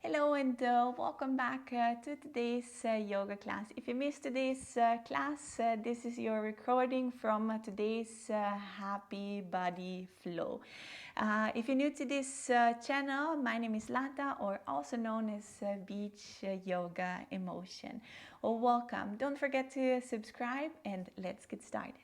Hello and welcome back to today's yoga class. If you missed today's class, this is your recording from today's Happy Body Flow. If you're new to this channel, my name is Zlata, or also known as Beach Yoga Emotion. Well, welcome. Don't forget to subscribe and let's get started.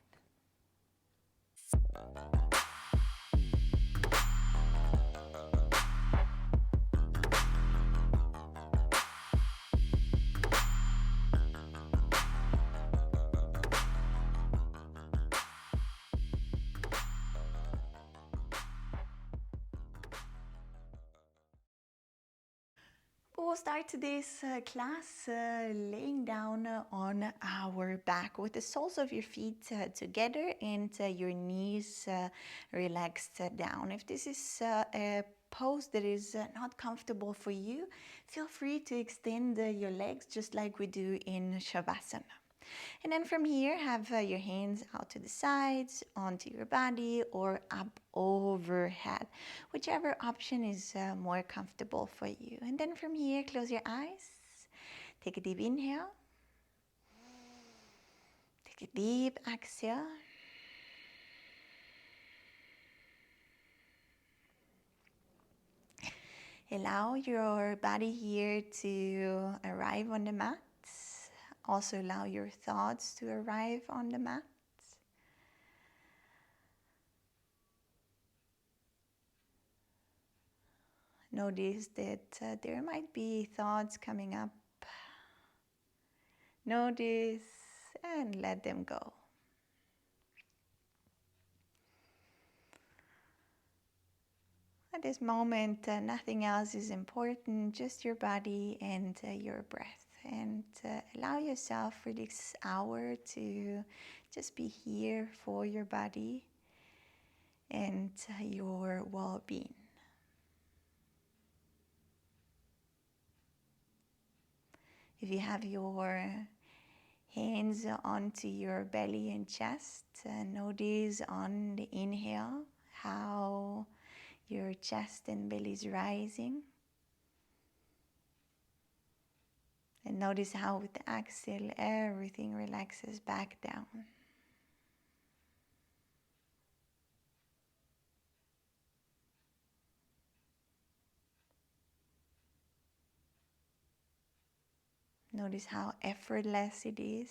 We'll start today's class laying down on our back with the soles of your feet together and your knees relaxed down. If this is a pose that is not comfortable for you, feel free to extend your legs just like we do in Shavasana. And then from here, have your hands out to the sides, onto your body, or up overhead, whichever option is more comfortable for you. And then from here, close your eyes, take a deep inhale, take a deep exhale. Allow your body here to arrive on the mat. Also allow your thoughts to arrive on the mat. Notice that there might be thoughts coming up. Notice and let them go. At this moment, nothing else is important, just your body and your breath. And allow yourself for this hour to just be here for your body and your well-being. If you have your hands onto your belly and chest, notice on the inhale how your chest and belly is rising. And notice how with the exhale, everything relaxes back down. Notice how effortless it is.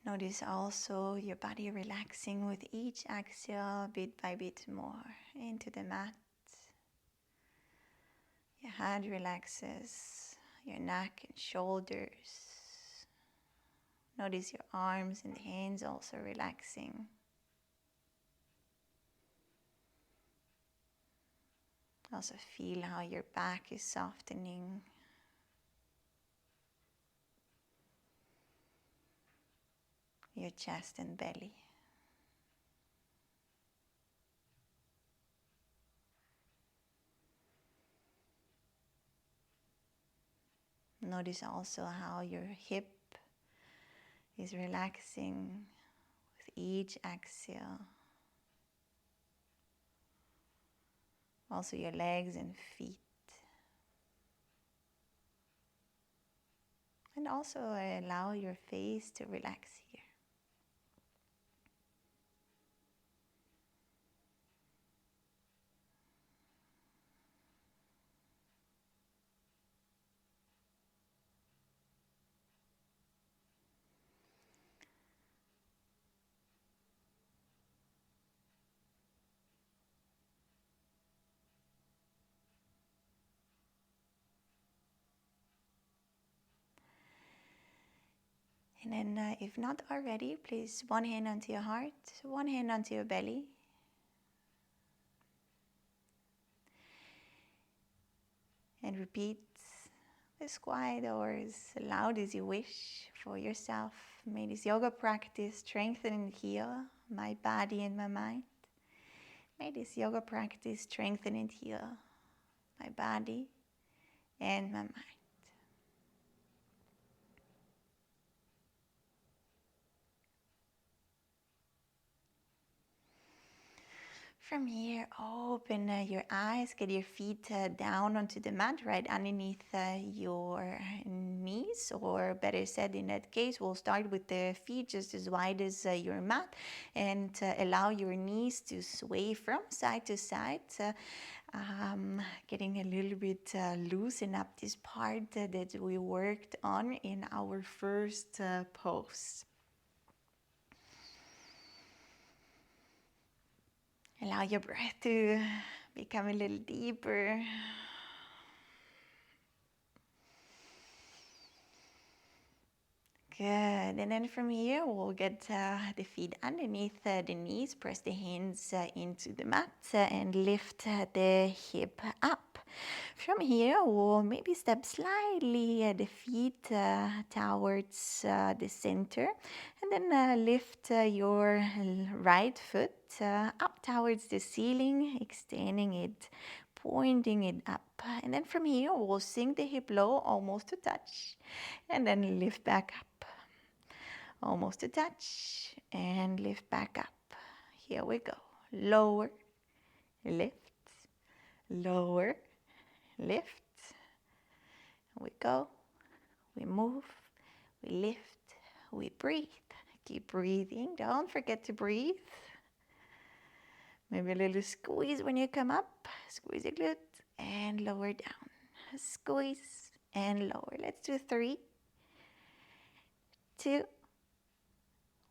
Notice also your body relaxing with each exhale, bit by bit more into the mat. Your head relaxes, your neck and shoulders. Notice your arms and hands also relaxing. Also feel how your back is softening. Your chest and belly. Notice also how your hip is relaxing with each exhale. Also your legs and feet. And also allow your face to relax here. And then if not already, place one hand onto your heart, one hand onto your belly. And repeat as quiet or as loud as you wish for yourself. May this yoga practice strengthen and heal my body and my mind. May this yoga practice strengthen and heal my body and my mind. From here, open your eyes, get your feet down onto the mat right underneath your knees, or better said, in that case, we'll start with the feet just as wide as your mat, and allow your knees to sway from side to side, getting a little bit loosen up this part that we worked on in our first pose. Allow your breath to become a little deeper. Good. And then from here, we'll get the feet underneath the knees, press the hands into the mat and lift the hip up. From here, we'll maybe step slightly the feet towards the center, and then lift your right foot up towards the ceiling, extending it, pointing it up. And then from here, we'll sink the hip low, almost to touch, and then lift back up. Almost to touch, and lift back up. Here we go. Lower, lift, lower, lift. We go, we move, we lift, we breathe. Keep breathing. Don't forget to breathe. Maybe a little squeeze when you come up. Squeeze your glute and lower down. Squeeze and lower. Let's do 3, 2,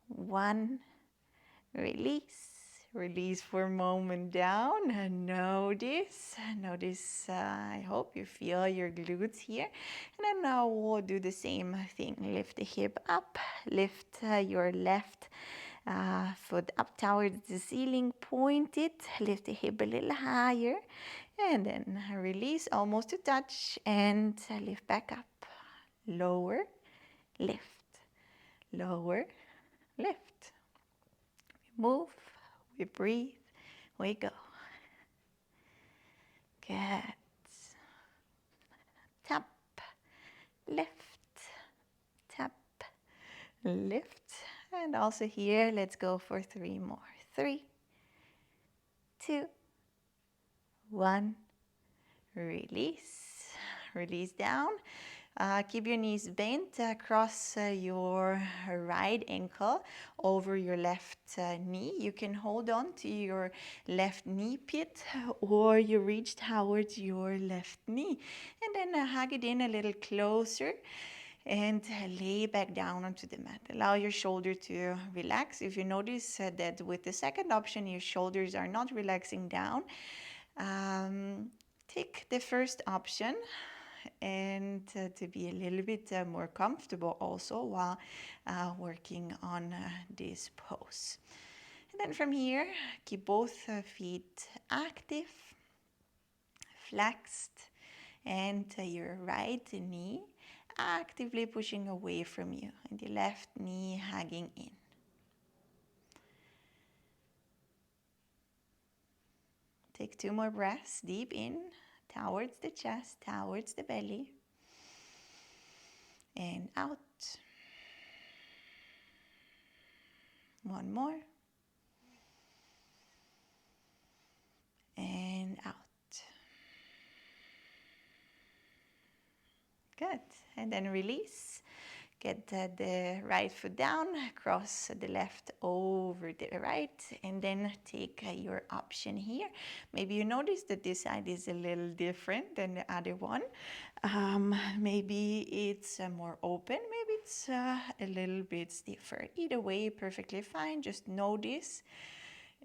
1. Release. Release for a moment down. Notice, I hope you feel your glutes here. And then now we'll do the same thing. Lift the hip up, lift your left foot up towards the ceiling, point it, lift the hip a little higher, and then release almost to touch, and lift back up. Lower, lift, lower, lift. Move, we breathe, we go. Good. Tap, lift, tap, lift. And also here, let's go for 3 more. 3, 2, 1. Release. Release down. Keep your knees bent. Cross your right ankle over your left knee. You can hold on to your left knee pit, or you reach towards your left knee. And then hug it in a little closer and lay back down onto the mat. Allow your shoulder to relax. If you notice that with the second option, your shoulders are not relaxing down, take the first option, and to be a little bit more comfortable also while working on this pose. And then from here, keep both feet active, flexed, and your right knee actively pushing away from you, and the left knee hugging in. Take 2 more breaths, deep in, towards the chest, towards the belly, and out. 1 more, and out. Good. And then release. Get the right foot down, cross the left over the right, and then take your option here. Maybe you notice that this side is a little different than the other one. Maybe it's more open, maybe it's a little bit stiffer. Either way, perfectly fine. Just notice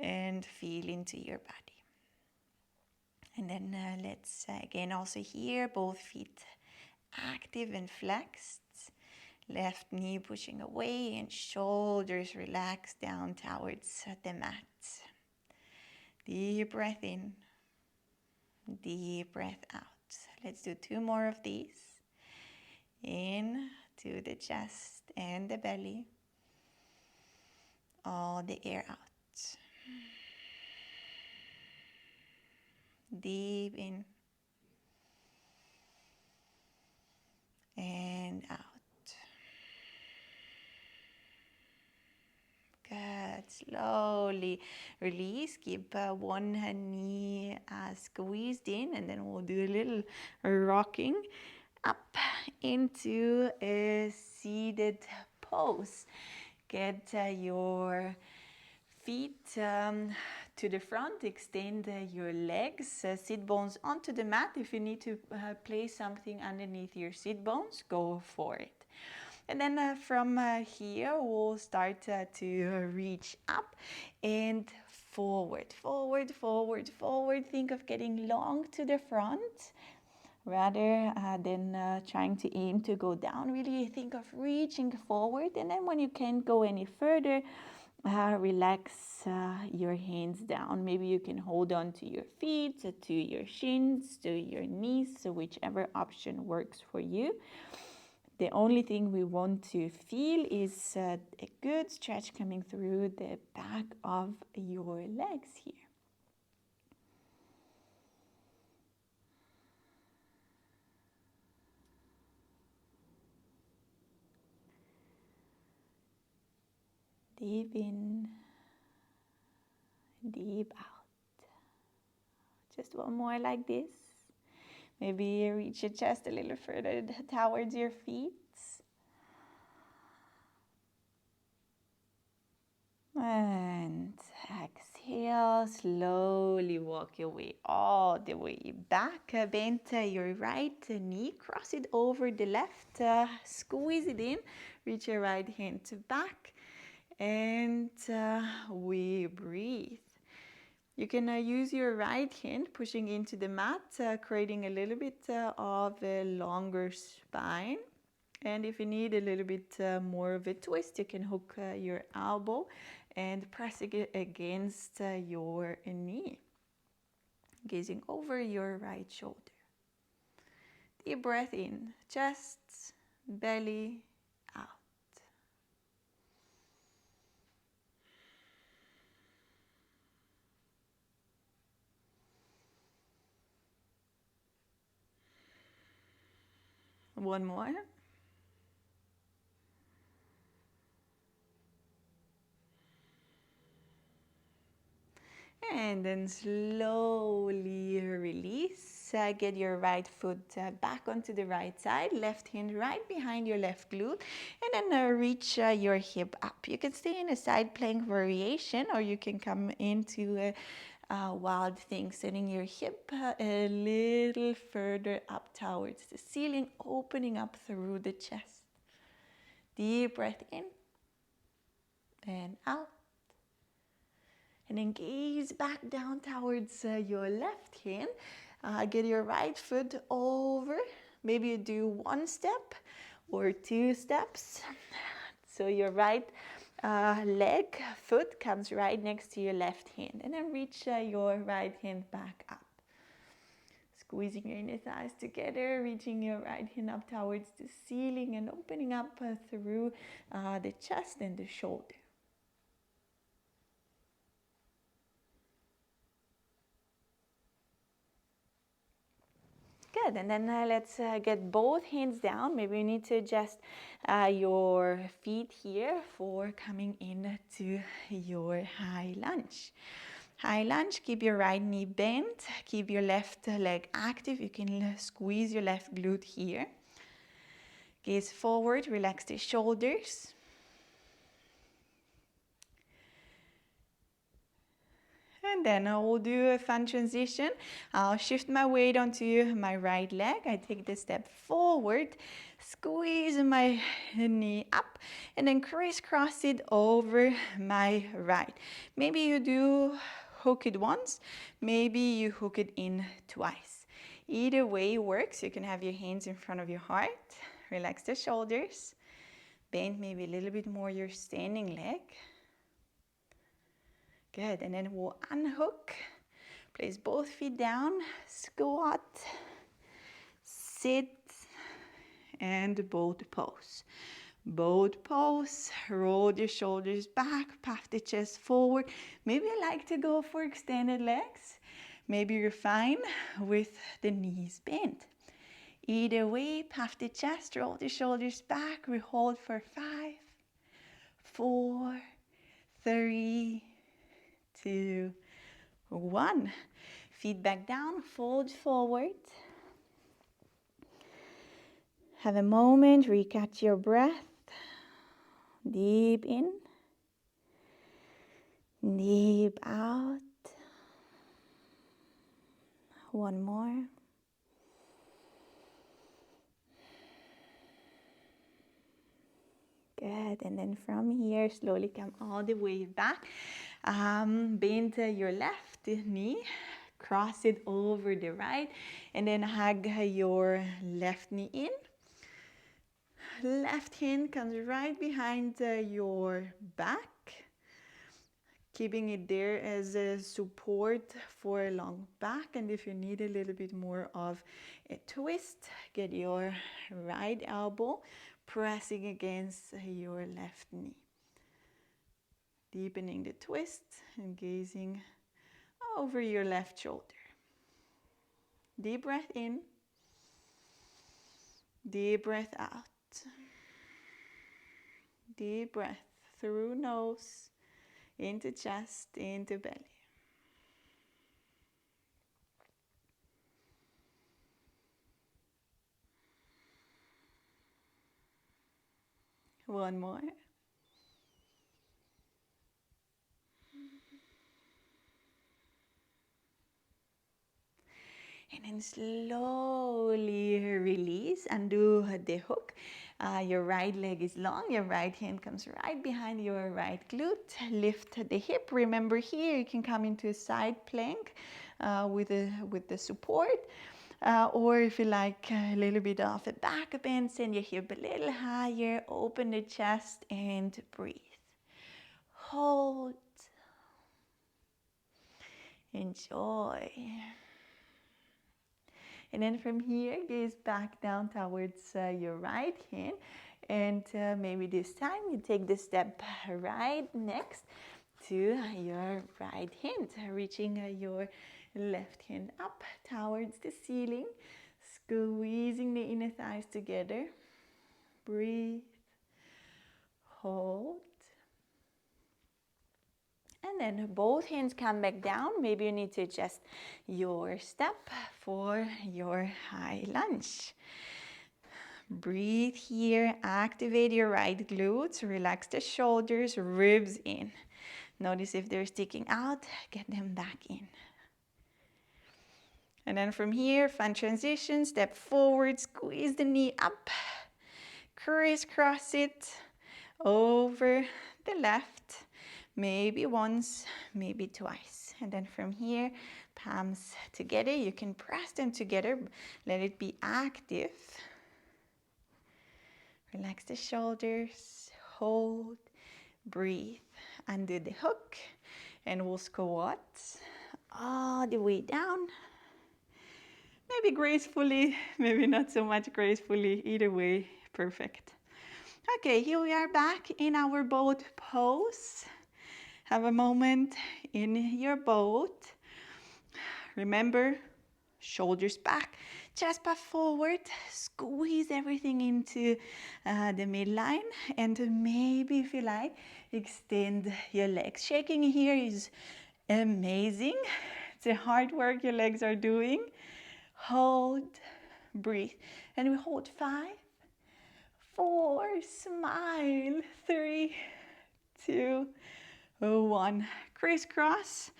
and feel into your body. And then let's again also here, both feet active and flexed. Left knee pushing away and shoulders relaxed down towards the mat. Deep breath in, deep breath out. Let's do 2 more of these. In to the chest and the belly. All the air out. Deep in and out. Good. Slowly release. Keep one knee squeezed in, and then we'll do a little rocking up into a seated pose. Get your feet to the front, extend your legs, sit bones onto the mat. If you need to place something underneath your sit bones, go for it. And then from here, we'll start to reach up and forward, forward, forward, forward. Think of getting long to the front rather than trying to aim to go down. Really think of reaching forward, and then when you can't go any further, relax your hands down. Maybe you can hold on to your feet, to your shins, to your knees, so whichever option works for you. The only thing we want to feel is a good stretch coming through the back of your legs here. Deep in, deep out. Just one more like this. Maybe reach your chest a little further towards your feet. And exhale, slowly walk your way all the way back. Bend your right knee, cross it over the left, squeeze it in, reach your right hand to back, and we breathe. You can use your right hand pushing into the mat, creating a little bit of a longer spine. And if you need a little bit more of a twist, you can hook your elbow and press it against your knee, gazing over your right shoulder. Deep breath in, chest, belly, out. One more. And then slowly release. Get your right foot back onto the right side, left hand right behind your left glute, and then reach your hip up. You can stay in a side plank variation, or you can come into a wild thing, setting your hip a little further up towards the ceiling, opening up through the chest. Deep breath in and out. And then gaze back down towards your left hand. Get your right foot over. Maybe you do 1 step or 2 steps. So your right leg, foot comes right next to your left hand. And then reach your right hand back up. Squeezing your inner thighs together, reaching your right hand up towards the ceiling and opening up through the chest and the shoulder. Good, and then let's get both hands down. Maybe you need to adjust your feet here for coming into your high lunge. High lunge, keep your right knee bent, keep your left leg active. You can squeeze your left glute here. Gaze forward, relax the shoulders. And then I will do a fun transition. I'll shift my weight onto my right leg. I take the step forward, squeeze my knee up, and then crisscross it over my right. Maybe you do hook it once, maybe you hook it in twice. Either way works. You can have your hands in front of your heart. Relax the shoulders. Bend maybe a little bit more your standing leg. Good, and then we'll unhook, place both feet down, squat, sit, and boat pose. Boat pose, roll your shoulders back, puff the chest forward. Maybe you like to go for extended legs. Maybe you're fine with the knees bent. Either way, puff the chest, roll the shoulders back. We hold for 5, 4, 3, 2, 1. Feet back down, fold forward. Have a moment, recatch your breath. Deep in, deep out. One more. Good, and then from here, slowly come all the way back. Bend your left knee, cross it over the right, and then hug your left knee in. Left hand comes right behind your back, keeping it there as a support for a long back. And if you need a little bit more of a twist, get your right elbow pressing against your left knee. Deepening the twist and gazing over your left shoulder. Deep breath in, deep breath out. Deep breath through nose, into chest, into belly. One more. And then slowly release, undo the hook. Your right leg is long, your right hand comes right behind your right glute. Lift the hip. Remember here, you can come into a side plank with the support. Or if you like a little bit of a back bend, send your hip a little higher, open the chest and breathe. Hold. Enjoy. And then from here, gaze back down towards your right hand. And maybe this time you take the step right next to your right hand, reaching your left hand up towards the ceiling, squeezing the inner thighs together. Breathe, hold. And then both hands come back down. Maybe you need to adjust your step for your high lunge. Breathe here, activate your right glutes, relax the shoulders, ribs in. Notice if they're sticking out, get them back in. And then from here, fun transition, step forward, squeeze the knee up, crisscross it over the left, maybe once, maybe twice. And then from here, palms together. You can press them together, let it be active. Relax the shoulders, hold, breathe, undo the hook, and we'll squat all the way down. Maybe gracefully, maybe not so much gracefully, either way, perfect. Okay, here we are back in our boat pose. Have a moment in your boat. Remember, shoulders back, chest puff forward, squeeze everything into the midline, and maybe if you like, extend your legs. Shaking here is amazing. It's a hard work your legs are doing. Hold, breathe, and we hold 5, 4, smile, 3, 2, 1. Crisscross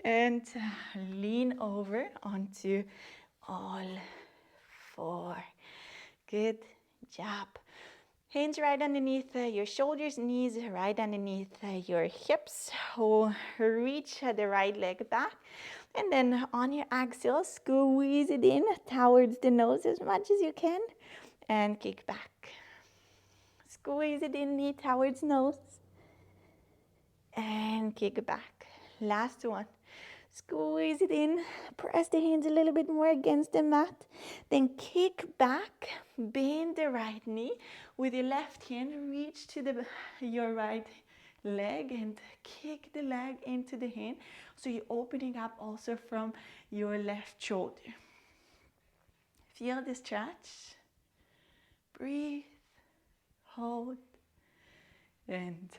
and lean over onto all 4. Good job. Hands right underneath your shoulders, knees right underneath your hips. Reach the right leg back. And then on your exhale, squeeze it in towards the nose as much as you can. And kick back. Squeeze it in, knee towards nose. And kick back. Last one. Squeeze it in, press the hands a little bit more against the mat, then kick back, bend the right knee. With your left hand, reach to your right leg and kick the leg into the hand. So you're opening up also from your left shoulder. Feel the stretch. Breathe, hold, and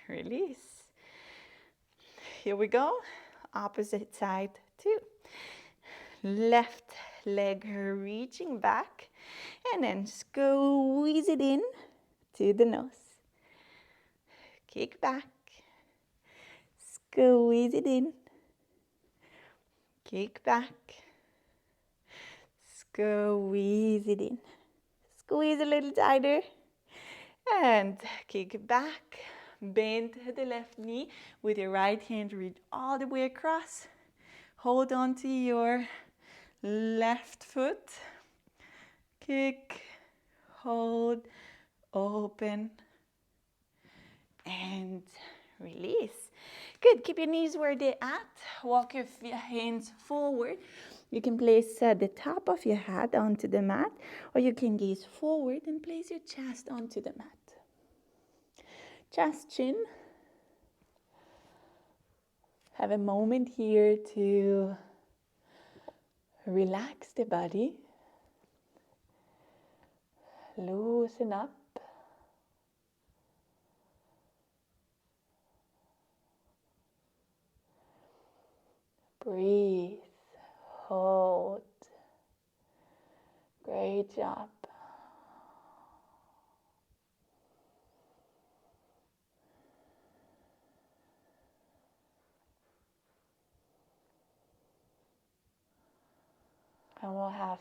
release. Here we go. Opposite side too. Left leg reaching back and then squeeze it in to the nose. Kick back, squeeze it in, kick back, squeeze it in. Squeeze a little tighter and kick it back. Bend the left knee with your right hand, reach all the way across. Hold on to your left foot. Kick, hold, open, and release. Good, keep your knees where they're at. Walk your hands forward. You can place the top of your head onto the mat, or you can gaze forward and place your chest onto the mat. Chest, chin. Have a moment here to relax the body. Loosen up. Breathe. Hold. Great job. And we'll have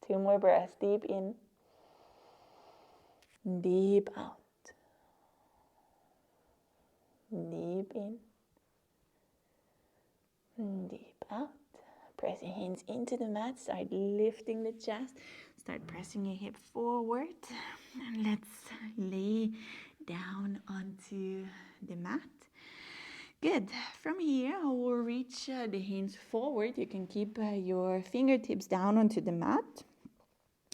2 more breaths. Deep in, deep out. Deep in, deep out. Press your hands into the mat. Start lifting the chest. Start pressing your hip forward. And let's lay down onto the mat. Good. From here, I will reach the hands forward. You can keep your fingertips down onto the mat.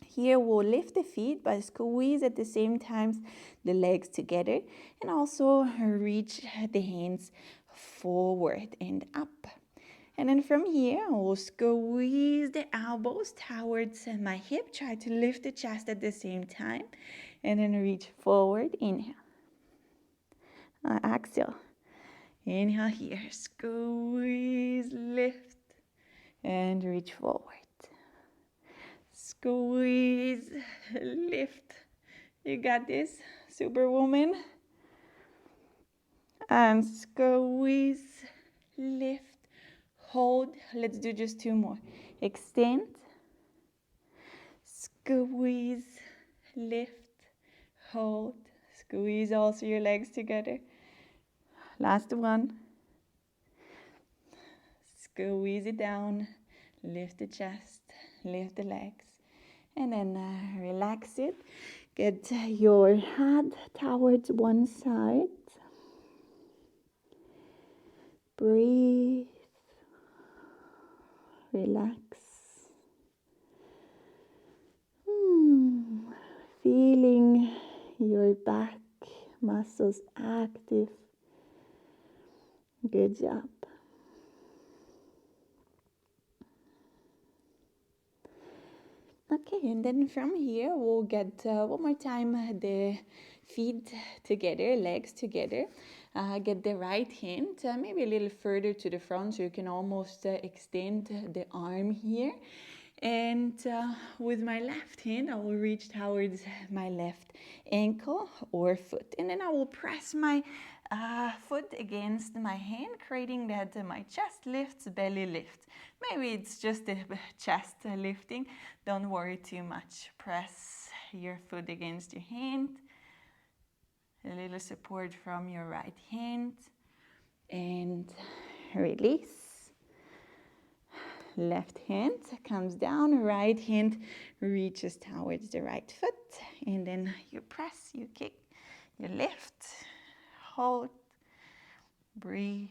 Here, we'll lift the feet, but squeeze at the same time the legs together. And also reach the hands forward and up. And then from here, I will squeeze the elbows towards my hip. Try to lift the chest at the same time. And then reach forward. Inhale. Exhale. Inhale here, squeeze, lift, and reach forward. Squeeze, lift. You got this, Superwoman. And squeeze, lift, hold. Let's do just 2 more. Extend, squeeze, lift, hold. Squeeze also your legs together. Last one. Squeeze it down, lift the chest, lift the legs, and then relax it. Get your head towards one side. Breathe, relax. Feeling your back muscles active. Good job. Okay, and then from here we'll get one more time the feet together, legs together. Get the right hand maybe a little further to the front so you can almost extend the arm here. And with my left hand, I will reach towards my left ankle or foot. And then I will press my foot against my hand, creating that my chest lifts, belly lifts. Maybe it's just the chest lifting. Don't worry too much. Press your foot against your hand. A little support from your right hand. And release. Left hand comes down, right hand reaches towards the right foot, and then you press, you kick, you lift, hold, breathe,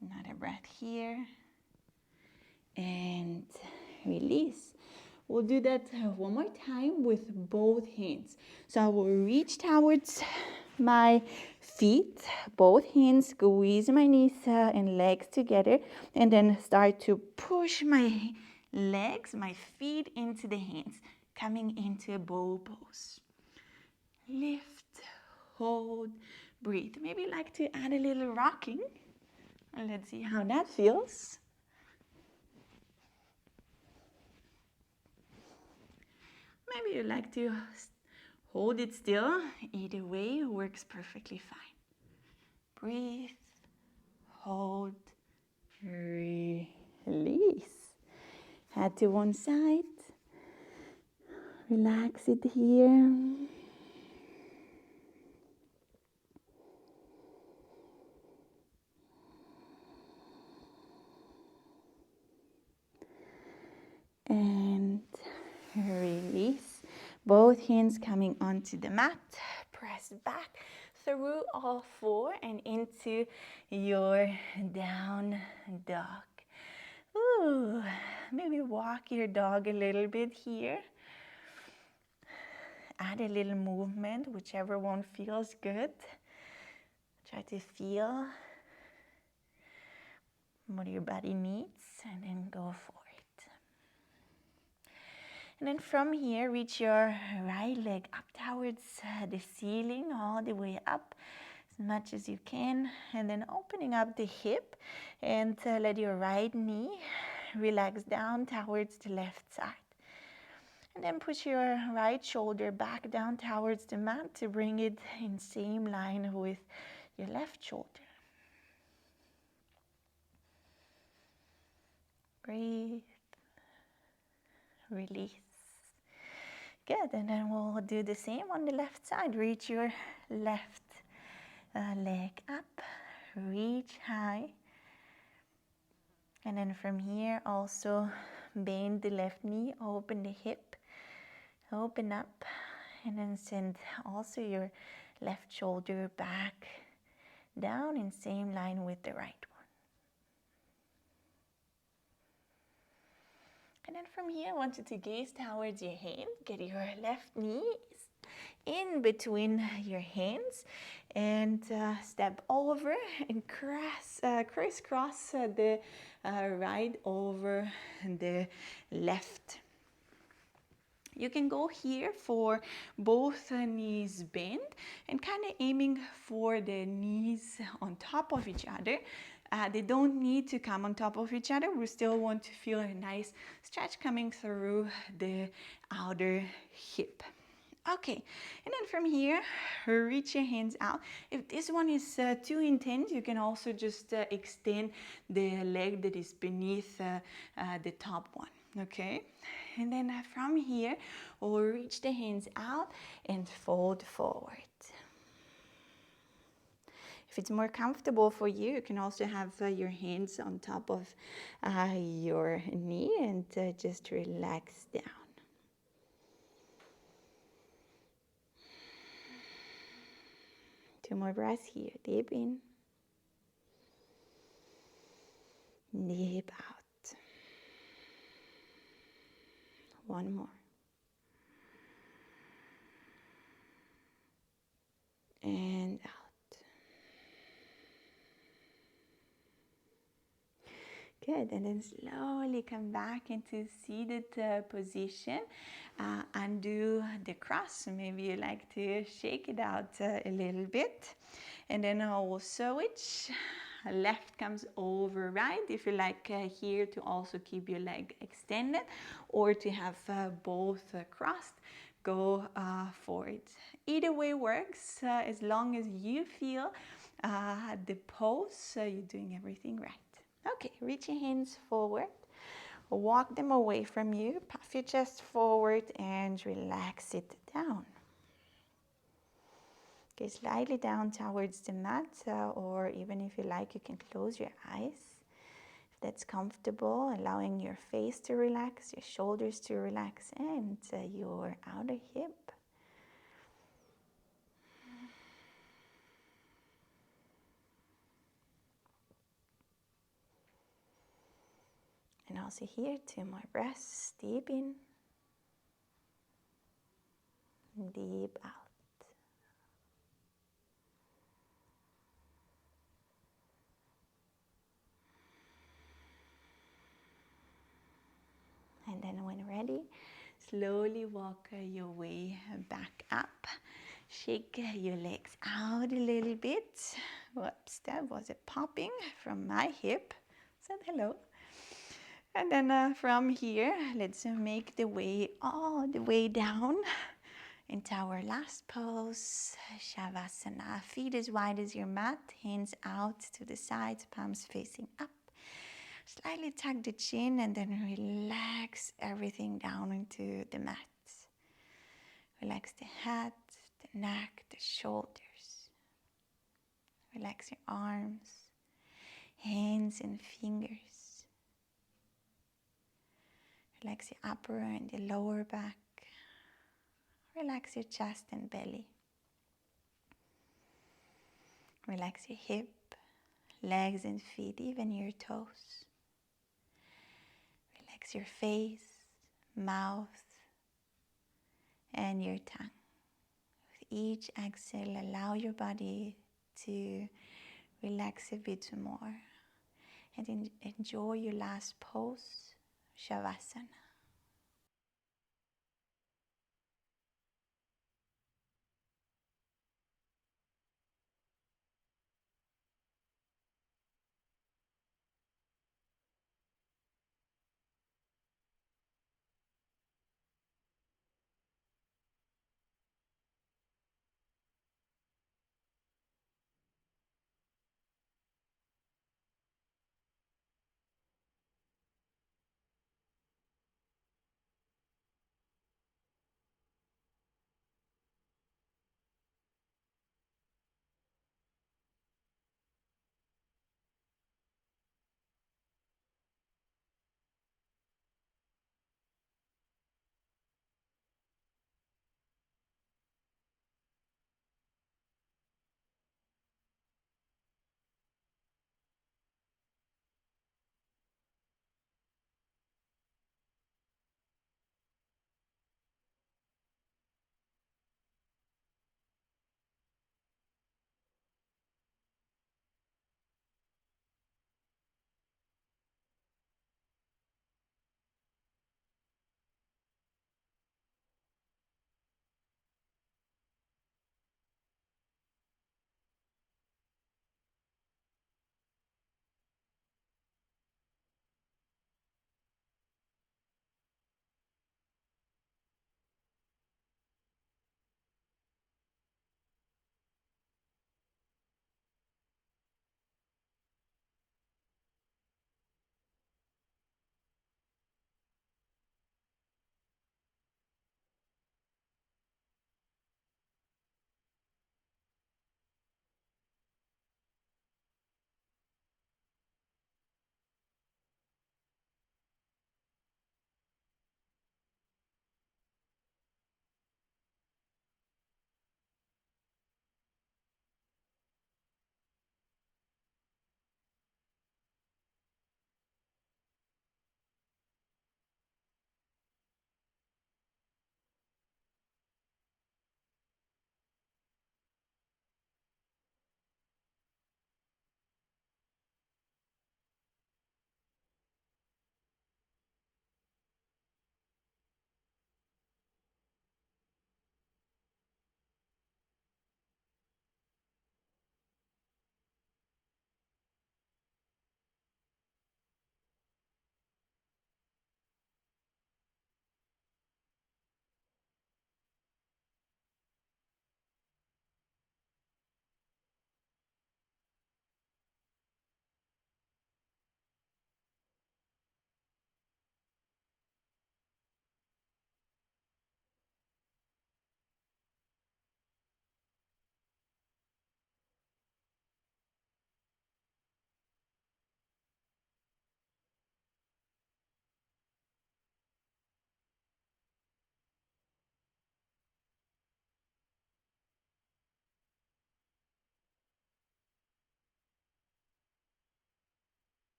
Another breath here. And release. We'll do that one more time with both hands. So I will reach towards my feet, both hands, squeeze my knees and legs together, and then start to push my legs, my feet into the hands, coming into a bow pose. Lift, hold, breathe. Maybe you like to add a little rocking. Let's see how that feels. Maybe you like to hold it still. Either way works perfectly fine. Breathe, hold, release. Head to one side. Relax it here. And release. Both hands coming onto the mat. Press back through all four and into your down dog. Ooh, maybe walk your dog a little bit here. Add a little movement, whichever one feels good. Try to feel what your body needs and then go for it. And then from here, reach your right leg up towards the ceiling, all the way up as much as you can. And then opening up the hip and let your right knee relax down towards the left side. And then push your right shoulder back down towards the mat to bring it in same line with your left shoulder. Breathe. Release. Good, and then we'll do the same on the left side. Reach your left leg up, reach high. And then from here also bend the left knee, open the hip, open up, and then send also your left shoulder back down in same line with the right one. And then from here, I want you to gaze towards your hand. Get your left knee in between your hands and step over and crisscross the right over the left. You can go here for both knees bent and kind of aiming for the knees on top of each other. They don't need to come on top of each other. We still want to feel a nice stretch coming through the outer hip. Okay, and then from here, reach your hands out. If this one is too intense, you can also just extend the leg that is beneath the top one, okay? And then from here, we'll reach the hands out and fold forward. If it's more comfortable for you, you can also have your hands on top of your knee and just relax down. Two more breaths here. Deep in. Deep out. One more. And out. Good, and then slowly come back into seated position. Undo the cross. Maybe you like to shake it out a little bit. And then we'll switch. Left comes over right. If you like here to also keep your leg extended or to have both crossed, go for it. Either way works as long as you feel the pose, you're doing everything right. Okay, reach your hands forward, walk them away from you, puff your chest forward and relax it down. Okay, slightly down towards the mat, or even if you like, you can close your eyes. If that's comfortable, allowing your face to relax, your shoulders to relax, and your outer hip. also here, 2 more breaths. Deep in, deep out. And then when ready, slowly walk your way back up. Shake your legs out a little bit. Whoops, that was a popping from my hip. Said hello. And then from here, let's make the way all the way down into our last pose, Shavasana. Feet as wide as your mat, hands out to the sides, palms facing up. Slightly tuck the chin and then relax everything down into the mat. Relax the head, the neck, the shoulders. Relax your arms, hands and fingers. Relax your upper and the lower back. Relax your chest and belly. Relax your hip, legs and feet, even your toes. Relax your face, mouth, and your tongue. With each exhale, allow your body to relax a bit more and enjoy your last pose, Shavasana.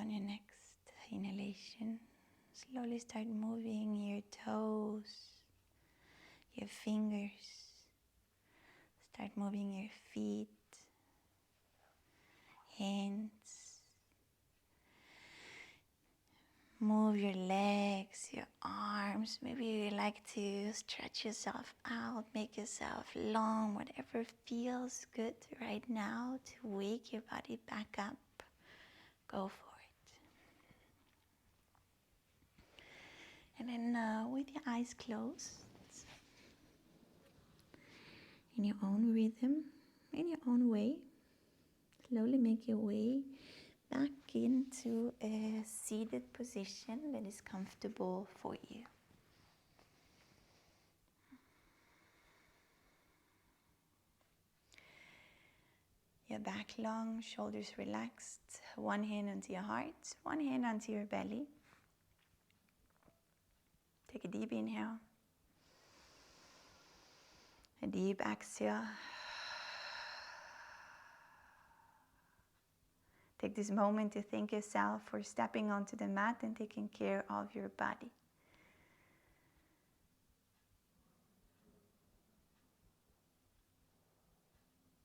On your next inhalation, slowly start moving your toes, your fingers. Start moving your feet, hands. Move your legs, your arms. Maybe you like to stretch yourself out, make yourself long, whatever feels good right now to wake your body back up. Go for it. And then with your eyes closed, in your own rhythm, in your own way, slowly make your way back into a seated position that is comfortable for you. Your back long, shoulders relaxed, one hand onto your heart, one hand onto your belly. Take a deep inhale, a deep exhale. Take this moment to thank yourself for stepping onto the mat and taking care of your body.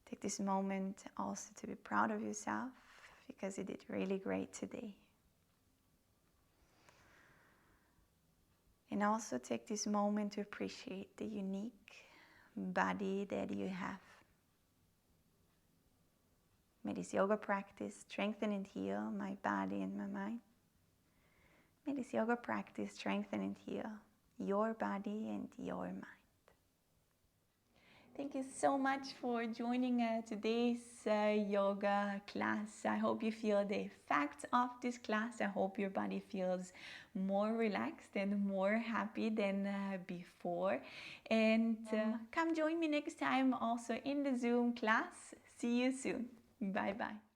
Take this moment also to be proud of yourself because you did really great today. And also take this moment to appreciate the unique body that you have. May this yoga practice strengthen and heal my body and my mind. May this yoga practice strengthen and heal your body and your mind. Thank you so much for joining today's yoga class. I hope you feel the effects of this class. I hope your body feels more relaxed and more happy than before. And come join me next time also in the Zoom class. See you soon. Bye-bye.